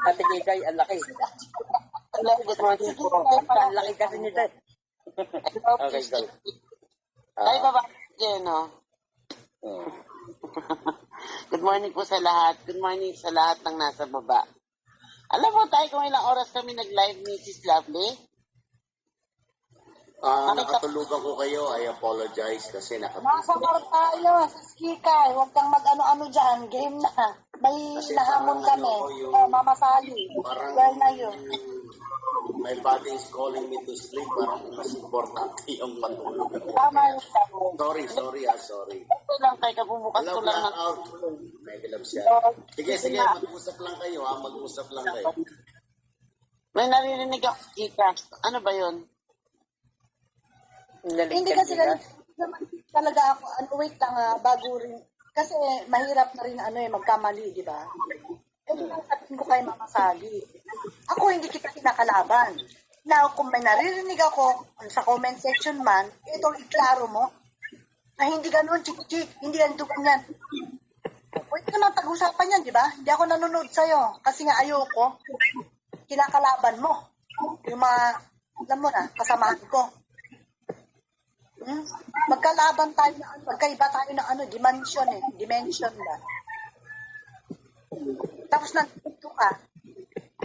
Ate Kikay, ang laki. Good morning po. Ang laki kasi nito. Okay, go. Ay, baba. Yan, no? Good morning po sa lahat. Good morning sa lahat ng nasa baba. Alam mo tayo kung ilang oras kami nag-live, Mrs. Lovely? Nakatulog ako kayo. I apologize kasi Nasa bar tayo, sa Kikay. Huwag kang mag-ano-ano dyan. Game na. May Kasi nahamon parang kami. ano, yung- Mamasali. parang Well na yun. my body is calling me to sleep. Parang mas importante yung matulog. Tama yun. Sorry. Ito lang tayo, kabubukas ko Alam lang ng... out. May love siya. Sige, mag-usap lang kayo ha. Mag-usap lang kayo. May naririnig ako, Kika. Ano ba yun? Hindi kasi naman talaga ako, wait lang bago rin. Kasi mahirap na rin magkamali, di ba? Sabihin ko kay Mama Sally. Ako hindi kita kinakalaban. Now, kung may naririnig ako sa comment section man, itong iklaro mo, na hindi ganun, chik-chik, hindi ganito ganyan. Pwede naman pag-usapan yan, di ba? Hindi ako nanonood sa'yo. Kasi nga ayoko, kinakalaban mo. Yung mga, alam mo na, kasamahan ko. Magkalaban tayo na magkaiba tayo ng dimension ba? Tapos nandito ka,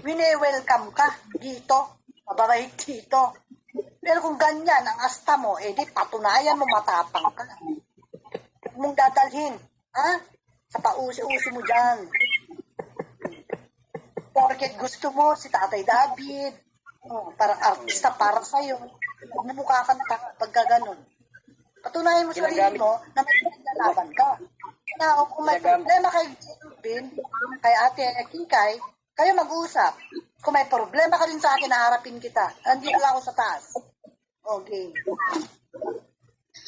wine-welcome ka dito, mababait dito. Pero kung ganyan ang asta mo, di patunayan mo matapang ka. Huwag mong dadalhin, ha? Sa pausi-usi mo dyan. Porket gusto mo si Tatay David, parang artista para sa'yo. Mumukha ka pagka ganun. Patunayan mo sa sarili mo na may pinaglaban ka. Na kung may problema kay Ruben, kay Ate Kikay, kayo mag-usap. Kung may problema ka rin sa akin, naharapin kita. Nandito lang ako sa taas. Okay.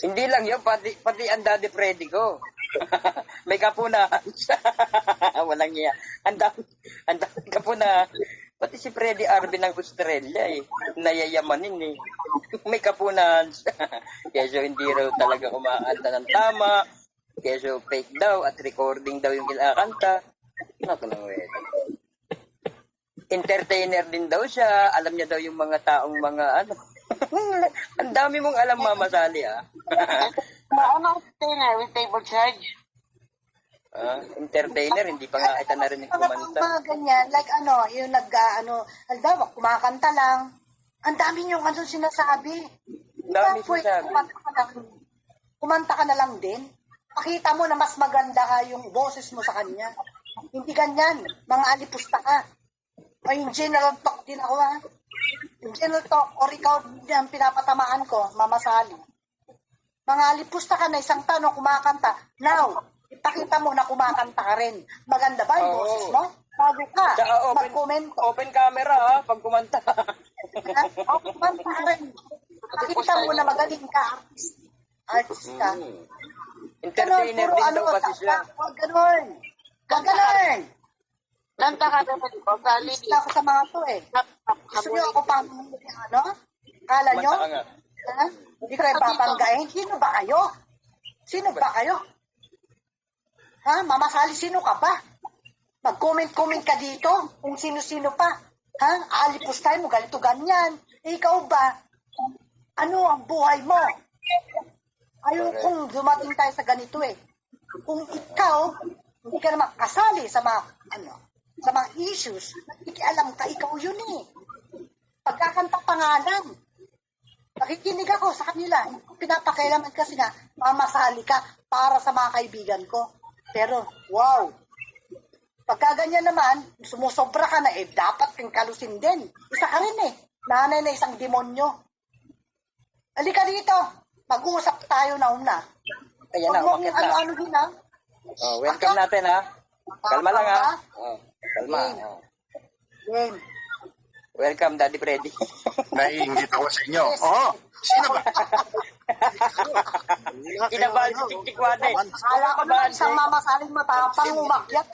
Hindi lang yun, pati ang Daddy Freddy ko. May kapunahan siya. Walang iya. Ang dami kapunahan. Pati si Freddy Arvin ng Australia nayayamanin May kapunahan siya. Kaya hindi raw talaga kumakanta ng tama. Kaya fake daw at recording daw yung kinakanta. Naku nang wala. Entertainer din daw siya. Alam niya daw yung mga taong ang dami mong alam, Mama Sally, Ano entertainer with table charge? Entertainer, hindi pa nga kita narinig kumanta. Mga ganyan, like yung halimbawa, kumakanta lang. Ang dami yung sinasabi. Dami sinasabi. Kumanta ka na lang din. Pakita mo na mas maganda ka yung boses mo sa kanya. Hindi ganyan. Mga alipusta ka. O yung general talk din ako Yung general talk, or ikaw ang pinapatamaan ko, Mama Sally. Mga alipusta ka na isang tanong kumakanta. Now, ipakita mo na kumakanta ka rin. Maganda ba yung boses mo? Bago ka, mag-comment. Open camera pag kumanta. Kumanta ka rin. Pakita mo na magaling ka, artist ka. Entertainer din daw kasi siya. Ganun. Kanta ka naman po, Sally. Gusto ako sa mga to Gusto nyo ako pang, Kala nyo? Hindi ko rin papanggain. Sino ba kayo? Ha? Mama Sally, sino ka ba? Mag-comment ka dito kung sino-sino pa. Ha? Alipos tayo mo, ganito ganyan. Ikaw ba? Ano ang buhay mo? Ayaw kung dumating tayo sa ganito Kung ikaw, hindi ka naman kasali sa mga, sa mga issues, nakikialam ka, ikaw yun Pagkakanta pangalan. Nakikinig ako sa kanila. Pinapakailaman kasi nga, Mama Sally ka para sa mga kaibigan ko. Pero, wow! Pagka ganyan naman, sumusobra ka na, dapat kang kalusin din. Isa ka rin Nanay na isang demonyo. Halika dito. Mag-uusap tayo na una. Ayan na, umakit na. Ano din Welcome natin Kalma lang Kalma. Game. Welcome, Daddy Freddy. Naiingit ako sa inyo. Sino ba? Kinabahan si Tiktikwate. Akala ko naman isang Mama Sally matapang umakyat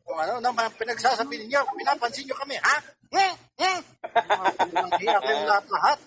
Kung ano naman pinagsasabi ninyo, pinapansin nyo kami, ha? Hindi ako yung lahat-lahat.